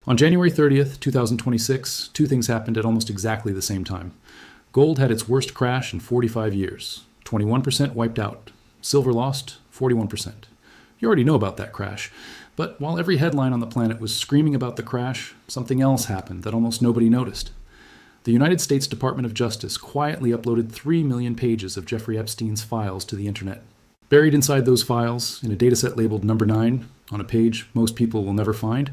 On January 30th, 2026, two things happened at almost exactly the same time. Gold had its worst crash in 45 years. 21% wiped out. Silver lost 41%. You already know about that crash. But while every headline on the planet was screaming about the crash, something else happened that almost nobody noticed. The United States Department of Justice quietly uploaded 3 million pages of Jeffrey Epstein's files to the internet. Buried inside those files, in a dataset labeled number 9, on a page most people will never find,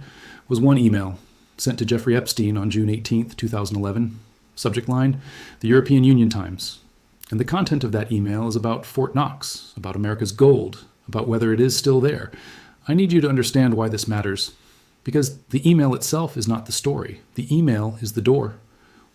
was one email sent to Jeffrey Epstein on June 18, 2011. Subject line, the European Union Times. And the content of that email is about Fort Knox, about America's gold, about whether it is still there. I need you to understand why this matters. Because the email itself is not the story. The email is the door.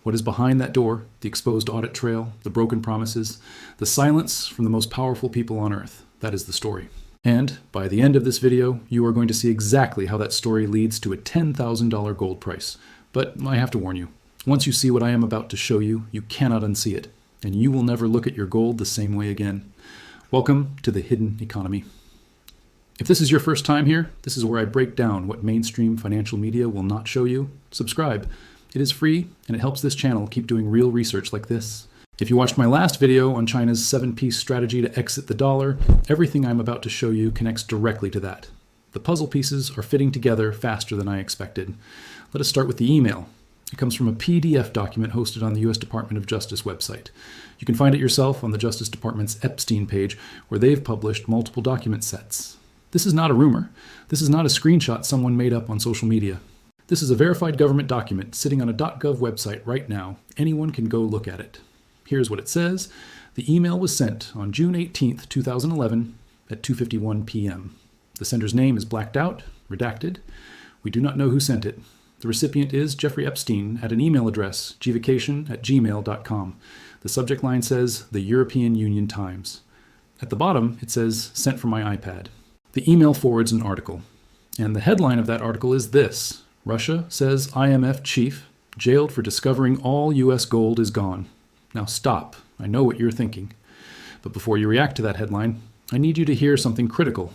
What is behind that door, the exposed audit trail, the broken promises, the silence from the most powerful people on earth, that is the story. And by the end of this video, you are going to see exactly how that story leads to a $10,000 gold price. But I have to warn you, once you see what I am about to show you, you cannot unsee it, and you will never look at your gold the same way again. Welcome to the hidden economy. If this is your first time here, this is where I break down what mainstream financial media will not show you. Subscribe. It is free, and it helps this channel keep doing real research like this. If you watched my last video on China's 7-piece strategy to exit the dollar, everything I'm about to show you connects directly to that. The puzzle pieces are fitting together faster than I expected. Let us start with the email. It comes from a PDF document hosted on the U.S. Department of Justice website. You can find it yourself on the Justice Department's Epstein page, where they've published multiple document sets. This is not a rumor. This is not a screenshot someone made up on social media. This is a verified government document sitting on a .gov website right now. Anyone can go look at it. Here's what it says. The email was sent on June 18th, 2011 at 2:51 p.m. The sender's name is blacked out, redacted. We do not know who sent it. The recipient is Jeffrey Epstein at an email address, gvacation@gmail.com. The subject line says, the European Union Times. At the bottom, it says, sent from my iPad. The email forwards an article. And the headline of that article is this: Russia says IMF chief jailed for discovering all U.S. gold is gone. Now stop. I know what you're thinking. But before you react to that headline, I need you to hear something critical.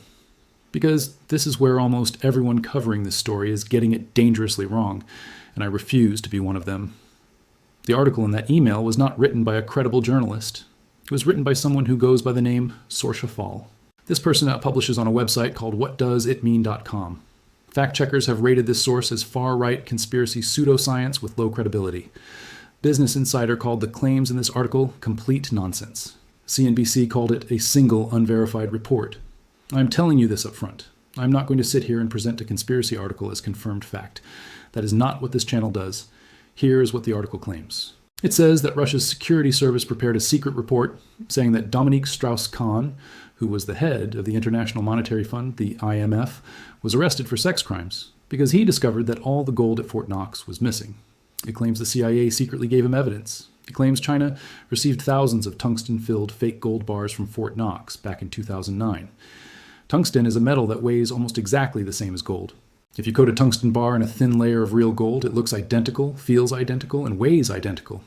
Because this is where almost everyone covering this story is getting it dangerously wrong, and I refuse to be one of them. The article in that email was not written by a credible journalist. It was written by someone who goes by the name Saoirse Fall. This person now publishes on a website called whatdoesitmean.com. Fact-checkers have rated this source as far-right conspiracy pseudoscience with low credibility. Business Insider called the claims in this article complete nonsense. CNBC called it a single unverified report. I'm telling you this up front. I'm not going to sit here and present a conspiracy article as confirmed fact. That is not what this channel does. Here is what the article claims. It says that Russia's security service prepared a secret report saying that Dominique Strauss-Kahn, who was the head of the International Monetary Fund, the IMF, was arrested for sex crimes because he discovered that all the gold at Fort Knox was missing. It claims the CIA secretly gave him evidence. It claims China received thousands of tungsten-filled fake gold bars from Fort Knox back in 2009. Tungsten is a metal that weighs almost exactly the same as gold. If you coat a tungsten bar in a thin layer of real gold, it looks identical, feels identical, and weighs identical.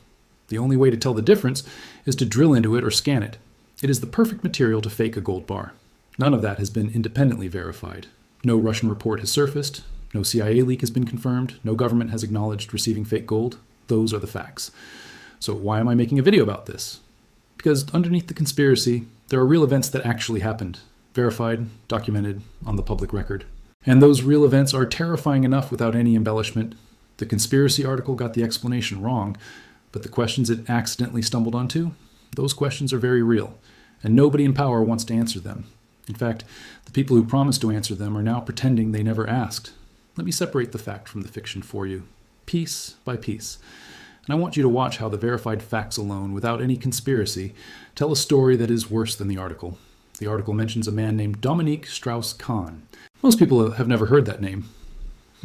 The only way to tell the difference is to drill into it or scan it. It is the perfect material to fake a gold bar. None of that has been independently verified. No Russian report has surfaced. No CIA leak has been confirmed. No government has acknowledged receiving fake gold. Those are the facts. So why am I making a video about this? Because underneath the conspiracy, there are real events that actually happened. Verified, documented, on the public record. And those real events are terrifying enough without any embellishment. The conspiracy article got the explanation wrong, but the questions it accidentally stumbled onto, those questions are very real, and nobody in power wants to answer them. In fact, the people who promised to answer them are now pretending they never asked. Let me separate the fact from the fiction for you, piece by piece. And I want you to watch how the verified facts alone, without any conspiracy, tell a story that is worse than the article. The article mentions a man named Dominique Strauss-Kahn. Most people have never heard that name.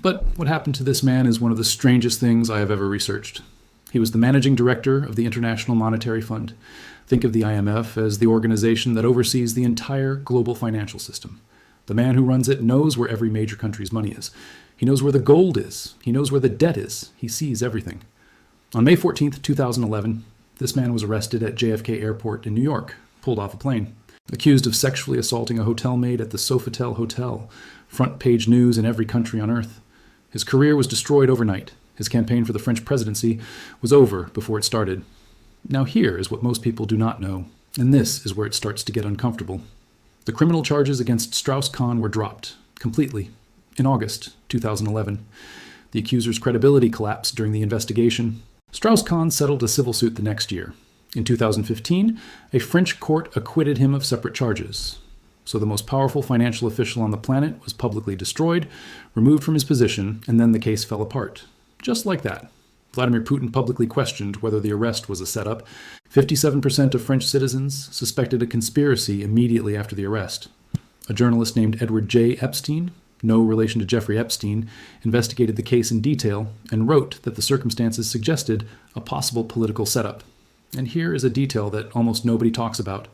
But what happened to this man is one of the strangest things I have ever researched. He was the managing director of the International Monetary Fund. Think of the IMF as the organization that oversees the entire global financial system. The man who runs it knows where every major country's money is. He knows where the gold is. He knows where the debt is. He sees everything. On May 14th, 2011, this man was arrested at JFK Airport in New York, pulled off a plane, accused of sexually assaulting a hotel maid at the Sofitel Hotel, front page news in every country on earth. His career was destroyed overnight. His campaign for the French presidency was over before it started. Now here is what most people do not know, and this is where it starts to get uncomfortable. The criminal charges against Strauss-Kahn were dropped, completely, in August 2011. The accuser's credibility collapsed during the investigation. Strauss-Kahn settled a civil suit the next year. In 2015, a French court acquitted him of separate charges. So the most powerful financial official on the planet was publicly destroyed, removed from his position, and then the case fell apart. Just like that. Vladimir Putin publicly questioned whether the arrest was a setup. 57% of French citizens suspected a conspiracy immediately after the arrest. A journalist named Edward J. Epstein, no relation to Jeffrey Epstein, investigated the case in detail and wrote that the circumstances suggested a possible political setup. And here is a detail that almost nobody talks about.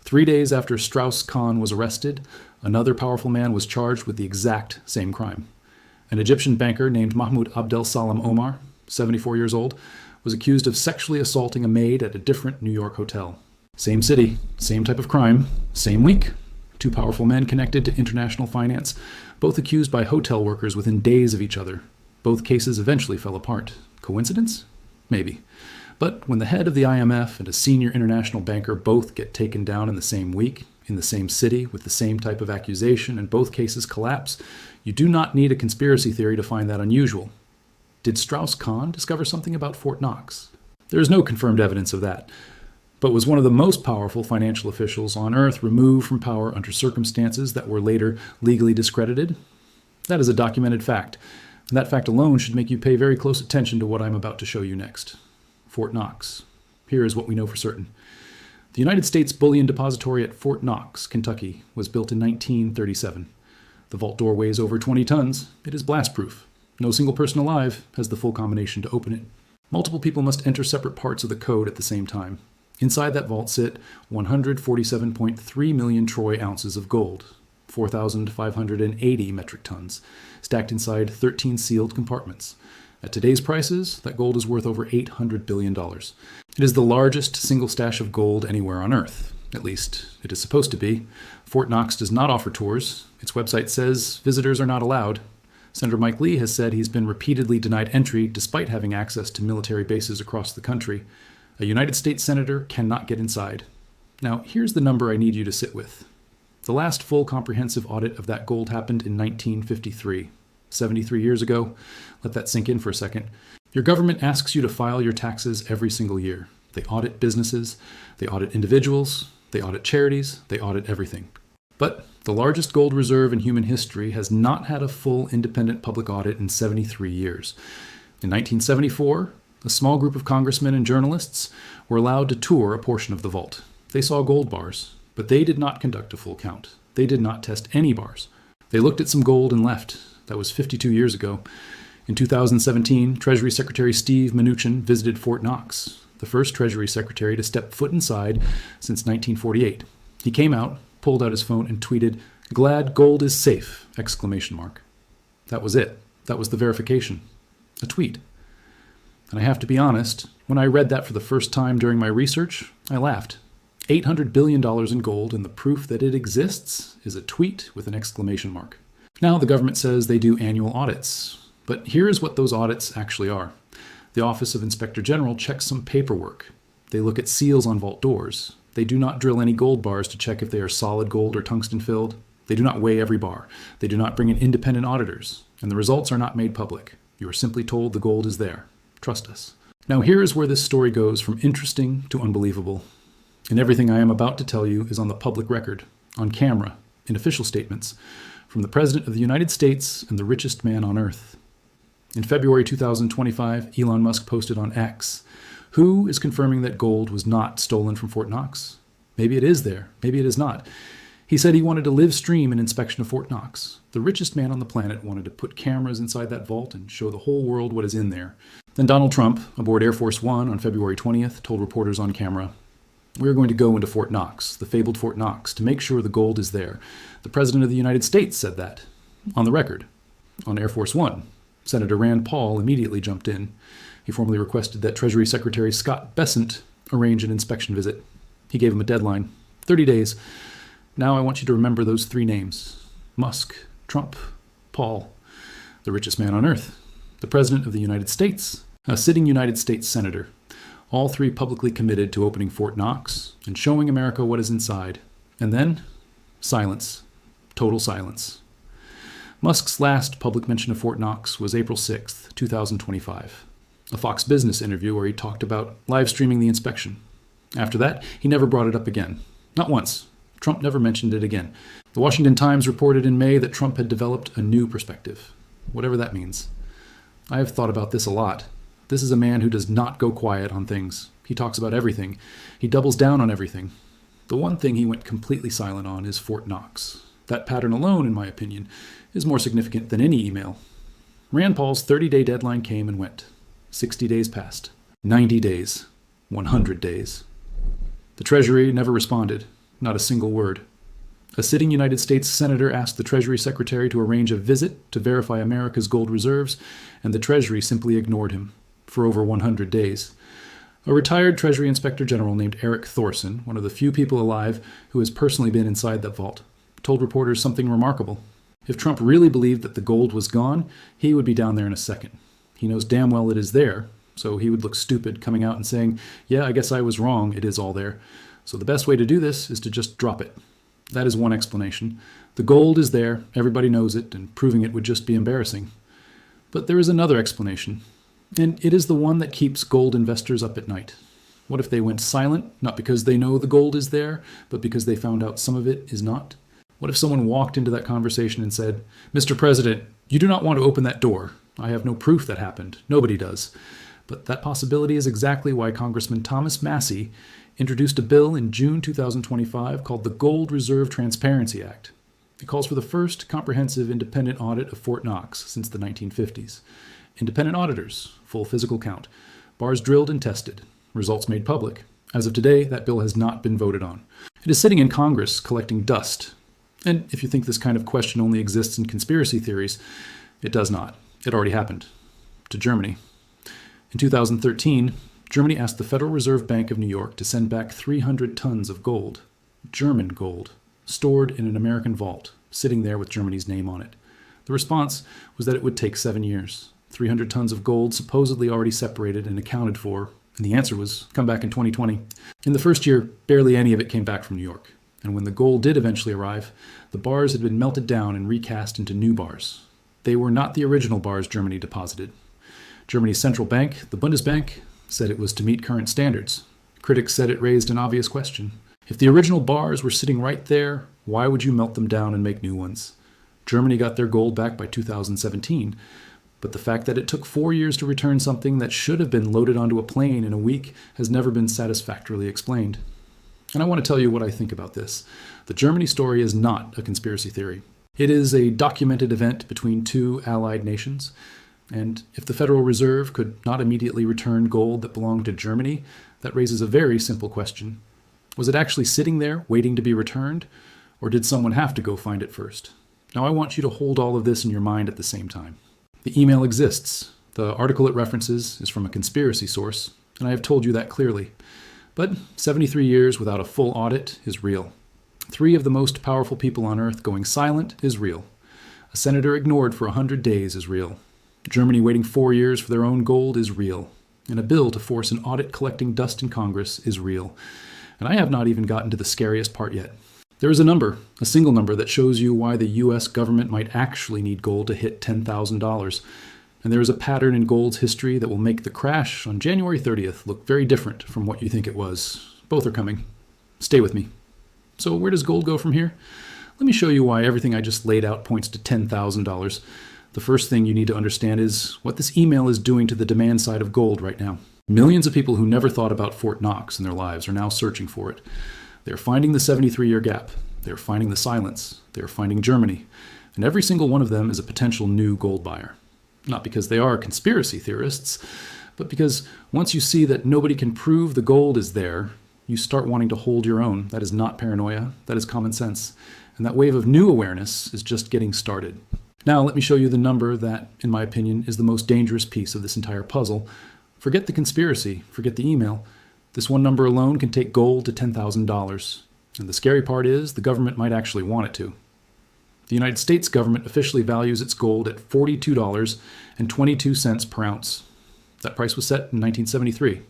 3 days after Strauss-Kahn was arrested, another powerful man was charged with the exact same crime. An Egyptian banker named Mahmoud Abdel Salam Omar, 74 years old, was accused of sexually assaulting a maid at a different New York hotel. Same city, same type of crime, same week. Two powerful men connected to international finance, both accused by hotel workers within days of each other. Both cases eventually fell apart. Coincidence? Maybe. But when the head of the IMF and a senior international banker both get taken down in the same week, in the same city, with the same type of accusation, and both cases collapse, you do not need a conspiracy theory to find that unusual. Did Strauss-Kahn discover something about Fort Knox? There is no confirmed evidence of that. But was one of the most powerful financial officials on Earth removed from power under circumstances that were later legally discredited? That is a documented fact, and that fact alone should make you pay very close attention to what I'm about to show you next. Fort Knox. Here is what we know for certain. The United States Bullion Depository at Fort Knox, Kentucky, was built in 1937. The vault door weighs over 20 tons. It is blast-proof. No single person alive has the full combination to open it. Multiple people must enter separate parts of the code at the same time. Inside that vault sit 147.3 million troy ounces of gold, 4,580 metric tons, stacked inside 13 sealed compartments. At today's prices, that gold is worth over $800 billion. It is the largest single stash of gold anywhere on Earth. At least, it is supposed to be. Fort Knox does not offer tours. Its website says visitors are not allowed. Senator Mike Lee has said he's been repeatedly denied entry despite having access to military bases across the country. A United States senator cannot get inside. Now, here's the number I need you to sit with. The last full comprehensive audit of that gold happened in 1953. 73 years ago. Let that sink in for a second. Your government asks you to file your taxes every single year. They audit businesses, they audit individuals, they audit charities, they audit everything. But the largest gold reserve in human history has not had a full independent public audit in 73 years. In 1974, a small group of congressmen and journalists were allowed to tour a portion of the vault. They saw gold bars, but they did not conduct a full count. They did not test any bars. They looked at some gold and left. That was 52 years ago. In 2017, Treasury Secretary Steve Mnuchin visited Fort Knox, the first Treasury Secretary to step foot inside since 1948. He came out, pulled out his phone, and tweeted, "Glad gold is safe!" That was it. That was the verification. A tweet. And I have to be honest, when I read that for the first time during my research, I laughed. $800 billion in gold, and the proof that it exists is a tweet with an exclamation mark. Now the government says they do annual audits. But here is what those audits actually are. The Office of Inspector General checks some paperwork. They look at seals on vault doors. They do not drill any gold bars to check if they are solid gold or tungsten filled. They do not weigh every bar. They do not bring in independent auditors. And the results are not made public. You are simply told the gold is there. Trust us. Now here is where this story goes from interesting to unbelievable. And everything I am about to tell you is on the public record, on camera, in official statements, from the President of the United States and the richest man on Earth. In February 2025, Elon Musk posted on X, "Who is confirming that gold was not stolen from Fort Knox? Maybe it is there, maybe it is not." He said he wanted to live stream an inspection of Fort Knox. The richest man on the planet wanted to put cameras inside that vault and show the whole world what is in there. Then Donald Trump, aboard Air Force One on February 20th, told reporters on camera, "We are going to go into Fort Knox, the fabled Fort Knox, to make sure the gold is there. The President of the United States said that." On the record. On Air Force One, Senator Rand Paul immediately jumped in. He formally requested that Treasury Secretary Scott Bessent arrange an inspection visit. He gave him a deadline, 30 days. Now I want you to remember those three names: Musk, Trump, Paul. the richest man on earth, the President of the United States, a sitting United States Senator, all three publicly committed to opening Fort Knox and showing America what is inside. And then, silence. Total silence. Musk's last public mention of Fort Knox was April 6, 2025, a Fox Business interview where he talked about live streaming the inspection. After that, he never brought it up again. Not once. Trump never mentioned it again. The Washington Times reported in May that Trump had developed a new perspective, whatever that means. I have thought about this a lot. This is a man who does not go quiet on things. He talks about everything. He doubles down on everything. The one thing he went completely silent on is Fort Knox. That pattern alone, in my opinion, is more significant than any email. Rand Paul's 30-day deadline came and went. 60 days passed. 90 days. 100 days. The Treasury never responded. Not a single word. A sitting United States Senator asked the Treasury Secretary to arrange a visit to verify America's gold reserves, and the Treasury simply ignored him for over 100 days. A retired Treasury Inspector General named Eric Thorson, one of the few people alive who has personally been inside that vault, told reporters something remarkable. If Trump really believed that the gold was gone, he would be down there in a second. He knows damn well it is there, so he would look stupid coming out and saying, "Yeah, I guess I was wrong, it is all there. So the best way to do this is to just drop it." That is one explanation. The gold is there, everybody knows it, and proving it would just be embarrassing. But there is another explanation, and it is the one that keeps gold investors up at night. What if they went silent, not because they know the gold is there, but because they found out some of it is not? What if someone walked into that conversation and said, "Mr. President, you do not want to open that door. I have no proof that happened. Nobody does." But that possibility is exactly why Congressman Thomas Massie introduced a bill in June 2025 called the Gold Reserve Transparency Act. It calls for the first comprehensive independent audit of Fort Knox since the 1950s. Independent auditors, full physical count, bars drilled and tested, results made public. As of today, that bill has not been voted on. It is sitting in Congress collecting dust. And if you think this kind of question only exists in conspiracy theories, it does not. It already happened. To Germany. In 2013, Germany asked the Federal Reserve Bank of New York to send back 300 tons of gold, German gold, stored in an American vault, sitting there with Germany's name on it. The response was that it would take 7 years. 300 tons of gold supposedly already separated and accounted for, and the answer was come back in 2020. In the first year, barely any of it came back from New York. And when the gold did eventually arrive, the bars had been melted down and recast into new bars. They were not the original bars Germany deposited. Germany's central bank, the Bundesbank, said it was to meet current standards. Critics said it raised an obvious question. If the original bars were sitting right there, why would you melt them down and make new ones? Germany got their gold back by 2017, but the fact that it took 4 years to return something that should have been loaded onto a plane in a week has never been satisfactorily explained. And I want to tell you what I think about this. The Germany story is not a conspiracy theory. It is a documented event between two allied nations. And if the Federal Reserve could not immediately return gold that belonged to Germany, that raises a very simple question. Was it actually sitting there waiting to be returned? Or did someone have to go find it first? Now I want you to hold all of this in your mind at the same time. The email exists. The article it references is from a conspiracy source, and I have told you that clearly. But 73 years without a full audit is real. 3 of the most powerful people on earth going silent is real. A senator ignored for 100 days is real. Germany waiting 4 years for their own gold is real. And a bill to force an audit collecting dust in Congress is real. And I have not even gotten to the scariest part yet. There is a number, a single number, that shows you why the U.S. government might actually need gold to hit $10,000. And there is a pattern in gold's history that will make the crash on January 30th look very different from what you think it was. Both are coming. Stay with me. So where does gold go from here? Let me show you why everything I just laid out points to $10,000. The first thing you need to understand is what this email is doing to the demand side of gold right now. Millions of people who never thought about Fort Knox in their lives are now searching for it. They're finding the 73-year gap. They're finding the silence. They're finding Germany. And every single one of them is a potential new gold buyer. Not because they are conspiracy theorists, but because once you see that nobody can prove the gold is there, you start wanting to hold your own. That is not paranoia. That is common sense. And that wave of new awareness is just getting started. Now let me show you the number that, in my opinion, is the most dangerous piece of this entire puzzle. Forget the conspiracy, forget the email. This one number alone can take gold to $10,000. And the scary part is the government might actually want it to. The United States government officially values its gold at $42.22 per ounce. That price was set in 1973.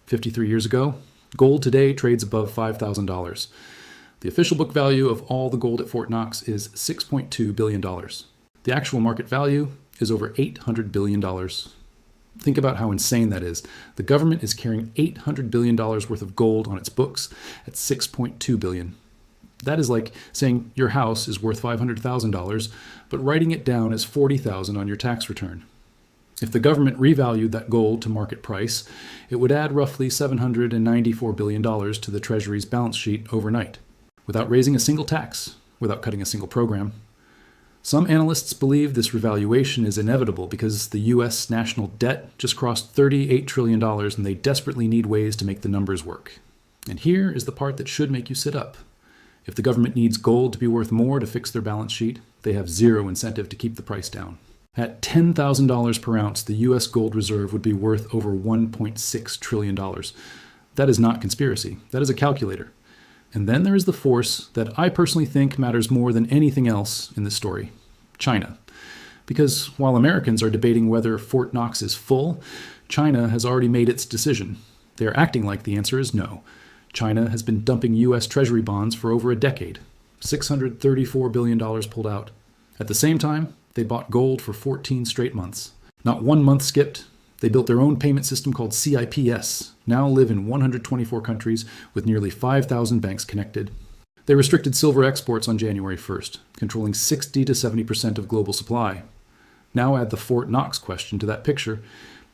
53 years ago, gold today trades above $5,000. The official book value of all the gold at Fort Knox is $6.2 billion. The actual market value is over $800 billion. Think about how insane that is. The government is carrying $800 billion worth of gold on its books at $6.2 billion. That is like saying your house is worth $500,000, but writing it down as $40,000 on your tax return. If the government revalued that gold to market price, it would add roughly $794 billion to the Treasury's balance sheet overnight, without raising a single tax, without cutting a single program. Some analysts believe this revaluation is inevitable because the U.S. national debt just crossed $38 trillion and they desperately need ways to make the numbers work. And here is the part that should make you sit up. If the government needs gold to be worth more to fix their balance sheet, they have zero incentive to keep the price down. At $10,000 per ounce, the U.S. gold reserve would be worth over $1.6 trillion. That is not conspiracy. That is a calculator. And then there is the force that I personally think matters more than anything else in this story: China. Because while Americans are debating whether Fort Knox is full, China has already made its decision. They are acting like the answer is no. China has been dumping U.S. Treasury bonds for over a decade. $634 billion pulled out. At the same time, they bought gold for 14 straight months. Not one month skipped. They built their own payment system called CIPS, now live in 124 countries with nearly 5,000 banks connected. They restricted silver exports on January 1st, controlling 60 to 70% of global supply. Now add the Fort Knox question to that picture.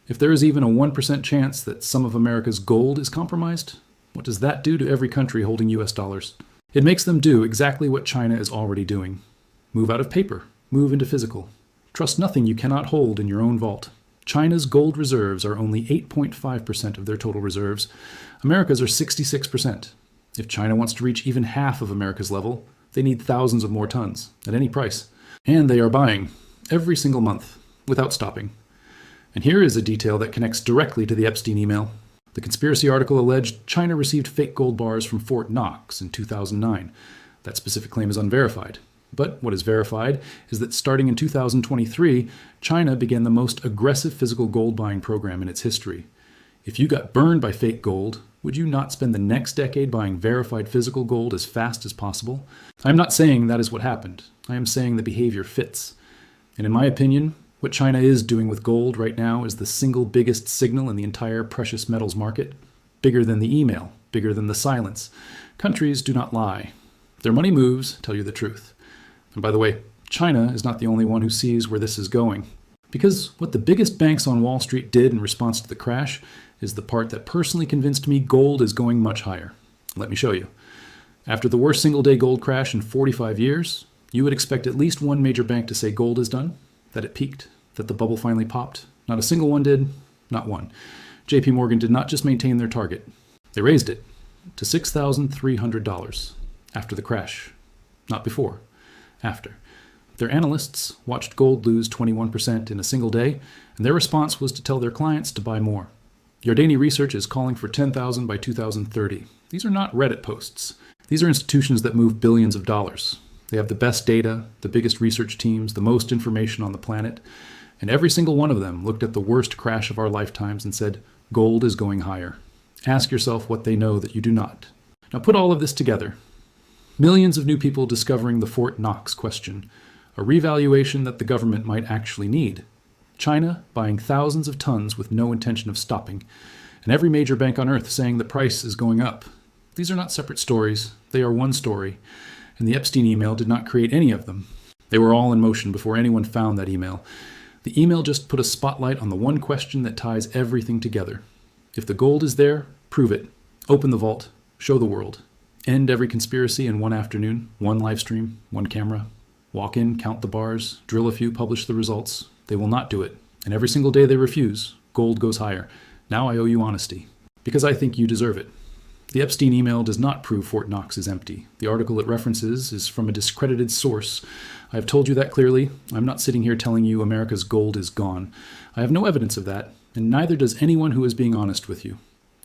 If there is even a 1% chance that some of America's gold is compromised, what does that do to every country holding US dollars? It makes them do exactly what China is already doing. Move out of paper. Move into physical. Trust nothing you cannot hold in your own vault. China's gold reserves are only 8.5% of their total reserves. America's are 66%. If China wants to reach even half of America's level, they need thousands of more tons, at any price. And they are buying, every single month, without stopping. And here is a detail that connects directly to the Epstein email. The conspiracy article alleged China received fake gold bars from Fort Knox in 2009. That specific claim is unverified. But what is verified is that starting in 2023, China began the most aggressive physical gold buying program in its history. If you got burned by fake gold, would you not spend the next decade buying verified physical gold as fast as possible? I am not saying that is what happened. I am saying the behavior fits. And in my opinion, what China is doing with gold right now is the single biggest signal in the entire precious metals market. Bigger than the email, bigger than the silence. Countries do not lie. Their money moves tell you the truth. And by the way, China is not the only one who sees where this is going. Because what the biggest banks on Wall Street did in response to the crash is the part that personally convinced me gold is going much higher. Let me show you. After the worst single-day gold crash in 45 years, you would expect at least one major bank to say gold is done, that it peaked, that the bubble finally popped. Not a single one did, not one. JP Morgan did not just maintain their target. They raised it to $6,300 after the crash, not before. After. Their analysts watched gold lose 21% in a single day, and their response was to tell their clients to buy more. Yardeni Research is calling for 10,000 by 2030. These are not Reddit posts. These are institutions that move billions of dollars. They have the best data, the biggest research teams, the most information on the planet, and every single one of them looked at the worst crash of our lifetimes and said, gold is going higher. Ask yourself what they know that you do not. Now put all of this together. Millions of new people discovering the Fort Knox question, a revaluation that the government might actually need. China buying thousands of tons with no intention of stopping, and every major bank on earth saying the price is going up. These are not separate stories, they are one story, and the Epstein email did not create any of them. They were all in motion before anyone found that email. The email just put a spotlight on the one question that ties everything together. If the gold is there, prove it. Open the vault. Show the world. End every conspiracy in one afternoon, one live stream, one camera. Walk in, count the bars, drill a few, publish the results. They will not do it. And every single day they refuse, gold goes higher. Now I owe you honesty. Because I think you deserve it. The Epstein email does not prove Fort Knox is empty. The article it references is from a discredited source. I have told you that clearly. I'm not sitting here telling you America's gold is gone. I have no evidence of that, and neither does anyone who is being honest with you.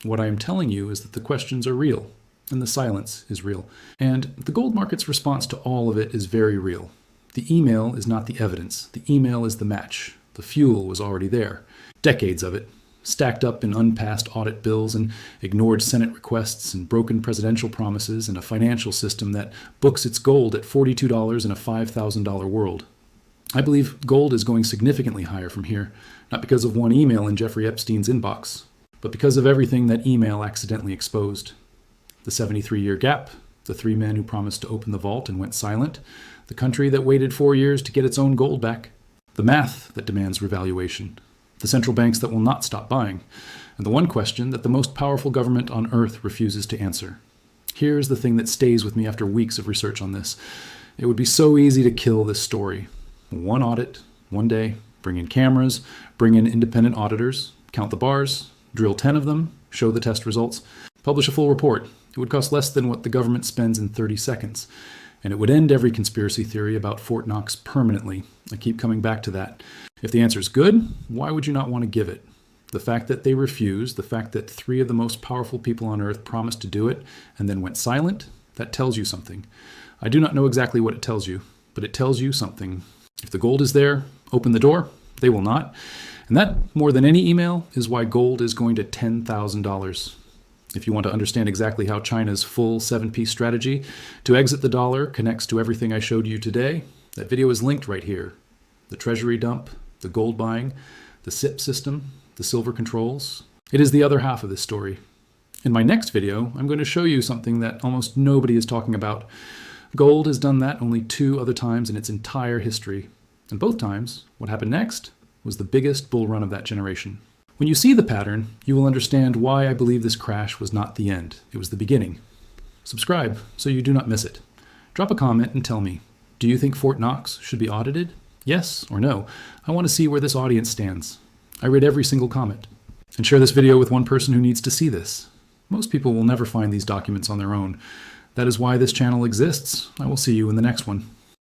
What I am telling you is that the questions are real, and the silence is real. And the gold market's response to all of it is very real. The email is not the evidence. The email is the match. The fuel was already there. Decades of it, stacked up in unpassed audit bills and ignored Senate requests and broken presidential promises and a financial system that books its gold at $42 in a $5,000 world. I believe gold is going significantly higher from here, not because of one email in Jeffrey Epstein's inbox, but because of everything that email accidentally exposed. The 73-year gap, the 3 men who promised to open the vault and went silent, the country that waited 4 years to get its own gold back, the math that demands revaluation, the central banks that will not stop buying, and the one question that the most powerful government on earth refuses to answer. Here's the thing that stays with me after weeks of research on this. It would be so easy to kill this story. One audit, one day, bring in cameras, bring in independent auditors, count the bars, drill 10 of them, show the test results, publish a full report. It would cost less than what the government spends in 30 seconds. And it would end every conspiracy theory about Fort Knox permanently. I keep coming back to that. If the answer is good, why would you not want to give it? The fact that they refused, the fact that 3 of the most powerful people on earth promised to do it and then went silent, that tells you something. I do not know exactly what it tells you, but it tells you something. If the gold is there, open the door. They will not. And that, more than any email, is why gold is going to $10,000. If you want to understand exactly how China's full 7-piece strategy to exit the dollar connects to everything I showed you today, that video is linked right here. The treasury dump, the gold buying, the SIP system, the silver controls. It is the other half of this story. In my next video, I'm going to show you something that almost nobody is talking about. Gold has done that only 2 other times in its entire history. And both times, what happened next was the biggest bull run of that generation. When you see the pattern, you will understand why I believe this crash was not the end. It was the beginning. Subscribe so you do not miss it. Drop a comment and tell me, do you think Fort Knox should be audited? Yes or no? I want to see where this audience stands. I read every single comment. And share this video with one person who needs to see this. Most people will never find these documents on their own. That is why this channel exists. I will see you in the next one.